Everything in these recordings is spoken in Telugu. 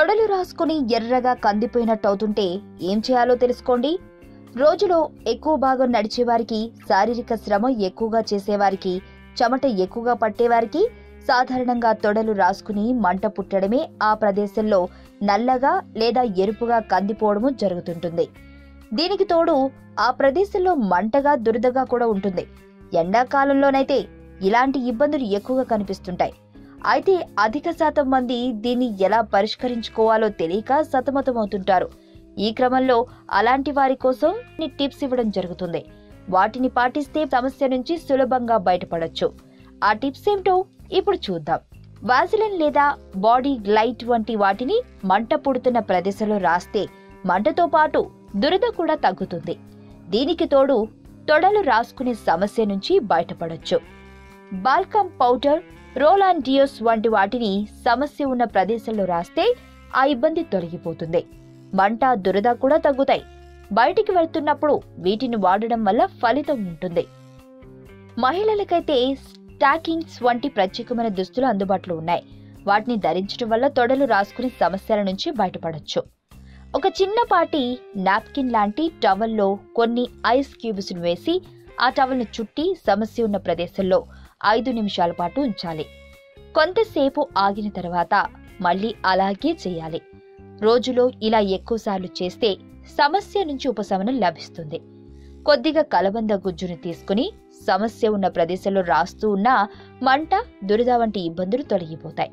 తొడలు రాసుకుని ఎర్రగా కందిపోయినట్టవుతుంటే ఏం చేయాలో తెలుసుకోండి. రోజులో ఎక్కువ భాగం నడిచేవారికి, శారీరక శ్రమ ఎక్కువగా చేసేవారికి, చెమట ఎక్కువగా పట్టేవారికి సాధారణంగా తొడలు రాసుకుని మంట పుట్టడమే, ఆ ప్రదేశంలో నల్లగా లేదా ఎరుపుగా కందిపోవడము జరుగుతుంటుంది. దీనికి తోడు ఆ ప్రదేశంలో మంటగా, దురదగా కూడా ఉంటుంది. ఎండాకాలంలోనైతే ఇలాంటి ఇబ్బందులు ఎక్కువగా కనిపిస్తుంటాయి. అయితే అధిక శాతం మంది దీన్ని ఎలా పరిష్కరించుకోవాలో తెలియక సతమతమవుతుంటారు. ఈ క్రమంలో అలాంటి వారి కోసం టిప్స్ ఇవ్వడం జరుగుతుంది. వాటిని పాటిస్తే సమస్య నుంచి సులభంగా బయటపడొచ్చు. ఆ టిప్స్ ఏమిటో ఇప్పుడు చూద్దాం. వాజిలిన్ లేదా బాడీ గ్లైట్ వంటి వాటిని మంట పుడుతున్న ప్రదేశంలో రాస్తే మంటతో పాటు దురద కూడా తగ్గుతుంది. దీనికి తోడు తొడలు రాసుకునే సమస్య నుంచి బయటపడొచ్చు. బాల్కమ్ పౌడర్, రోల్ ఆన్ డియోస్ వంటి వాటిని సమస్య ఉన్న ప్రదేశంలో రాస్తే ఆ ఇబ్బంది తొలగిపోతుంది. మంట, దురద కూడా తగ్గుతాయి. బయటికి వెళ్తున్నప్పుడు వీటిని వాడడం వల్ల ఫలితం ఉంటుంది. మహిళలకైతే స్టాకింగ్స్ వంటి ప్రత్యేకమైన దుస్తులు అందుబాటులో ఉన్నాయి. వాటిని ధరించడం వల్ల తొడలు రాసుకునే సమస్యల నుంచి బయటపడొచ్చు. ఒక చిన్నపాటి నాప్కిన్ లాంటి టవల్లో కొన్ని ఐస్ క్యూబ్స్ వేసి ఆ టవల్ను చుట్టి సమస్య ఉన్న ప్రదేశంలో 5 నిమిషాల పాటు ఉంచాలి. కొంతసేపు ఆగిన తర్వాత మళ్ళీ అలాగే చేయాలి. రోజులో ఇలా ఎక్కువసార్లు చేస్తే సమస్య నుంచి ఉపశమనం లభిస్తుంది. కొద్దిగా కలబంద గుజ్జును తీసుకుని సమస్య ఉన్న ప్రదేశంలో రాస్తూ ఉన్నా మంట, దురద వంటి ఇబ్బందులు తొలగిపోతాయి.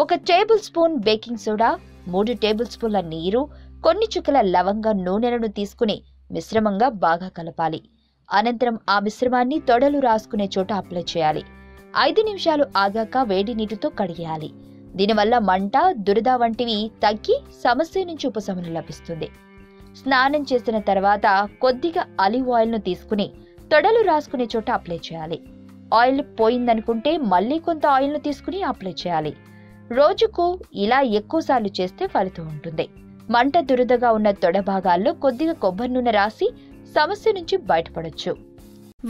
1 table spoon baking soda, 3 table స్పూన్ల నీరు, కొన్ని చుక్కల లవంగ నూనెలను తీసుకుని మిశ్రమంగా బాగా కలపాలి. అనంతరం ఆ మిశ్రమాన్ని తొడలు రాసుకునే చోట అప్లై చేయాలి. 5 నిమిషాలు ఆగాక వేడి నీటితో కడిగేయాలి. దీనివల్ల మంట, దురద వంటివి తగ్గి సమస్య నుంచి ఉపశమనం లభిస్తుంది. స్నానం చేసిన తర్వాత కొద్దిగా ఆలివ్ ఆయిల్ను తీసుకుని తొడలు రాసుకునే చోట అప్లై చేయాలి. ఆయిల్ పోయిందనుకుంటే మళ్ళీ కొంత ఆయిల్ను తీసుకుని అప్లై చేయాలి. రోజుకు ఇలా ఎక్కువసార్లు చేస్తే ఫలితం ఉంటుంది. మంట, దురదగా ఉన్న తొడ భాగాల్లో కొద్దిగా కొబ్బరి నూనె రాసి సమస్య నుంచి బయటపడొచ్చు.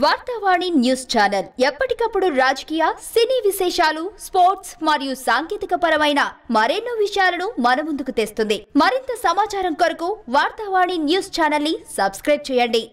వార్తావాణి న్యూస్ ఛానల్ ఎప్పటికప్పుడు రాజకీయ, సినీ విశేషాలు, స్పోర్ట్స్ మరియు సాంకేతిక పరమైన మరెన్నో విషయాలను మన ముందుకు తెస్తుంది. మరింత సమాచారం కొరకు వార్తావాణి న్యూస్ ఛానల్ ని సబ్స్క్రైబ్ చేయండి.